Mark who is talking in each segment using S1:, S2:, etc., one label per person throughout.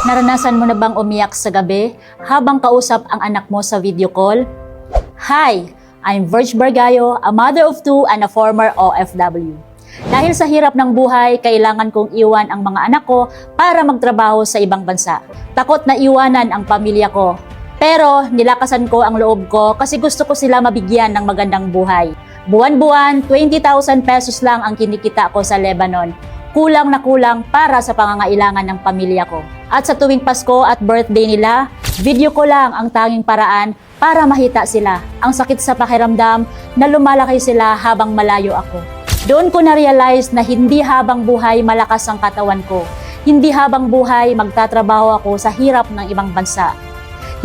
S1: Naranasan mo na bang umiyak sa gabi habang kausap ang anak mo sa video call? Hi, I'm Virg Bargayo, a mother of two and a former OFW. Dahil sa hirap ng buhay, kailangan kong iwan ang mga anak ko para magtrabaho sa ibang bansa. Takot na iwanan ang pamilya ko. Pero nilakasan ko ang loob ko kasi gusto ko sila mabigyan ng magandang buhay. Buwan-buwan, 20,000 pesos lang ang kinikita ko sa Lebanon. Kulang na kulang para sa pangangailangan ng pamilya ko. At sa tuwing Pasko at birthday nila, video ko lang ang tanging paraan para mahita sila. Ang sakit sa pakiramdam na lumalaki sila habang malayo ako. Doon ko na-realize na hindi habang buhay malakas ang katawan ko. Hindi habang buhay magtatrabaho ako sa hirap ng ibang bansa.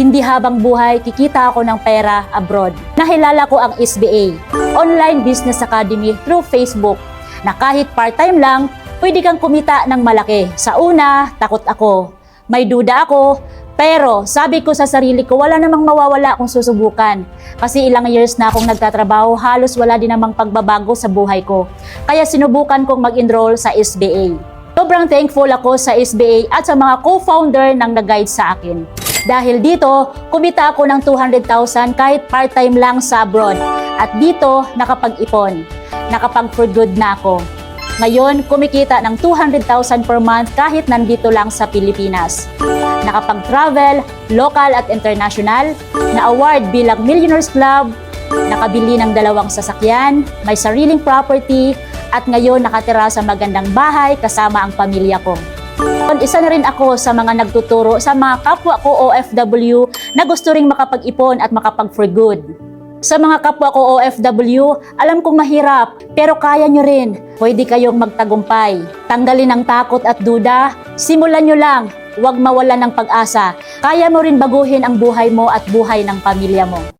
S1: Hindi habang buhay kikita ako ng pera abroad. Nahilala ko ang SBA, Online Business Academy through Facebook, na kahit part-time lang, pwede kang kumita ng malaki. Sa una, takot ako. May duda ako, pero sabi ko sa sarili ko, wala namang mawawala kung susubukan. Kasi ilang years na akong nagtatrabaho, halos wala din namang pagbabago sa buhay ko. Kaya sinubukan kong mag-enroll sa SBA. Sobrang thankful ako sa SBA at sa mga co-founder ng nag-guide sa akin. Dahil dito, kumita ako ng 200,000 kahit part-time lang sa abroad. At dito, nakapag-ipon. Nakapag-for good na ako. Ngayon, kumikita ng 200,000 per month kahit nandito lang sa Pilipinas. Nakapag-travel, local at international, na-award bilang Millionaires Club, nakabili ng 2 sasakyan, may sariling property, at ngayon nakatira sa magandang bahay kasama ang pamilya ko. Isa na rin ako sa mga nagtuturo sa mga kapwa ko OFW na gusto ring makapag-ipon at makapag-for good. Sa mga kapwa ko OFW, alam kong mahirap, pero kaya nyo rin. Pwede kayong magtagumpay. Tanggalin ang takot at duda, simulan nyo lang, huwag mawalan ng pag-asa. Kaya mo rin baguhin ang buhay mo at buhay ng pamilya mo.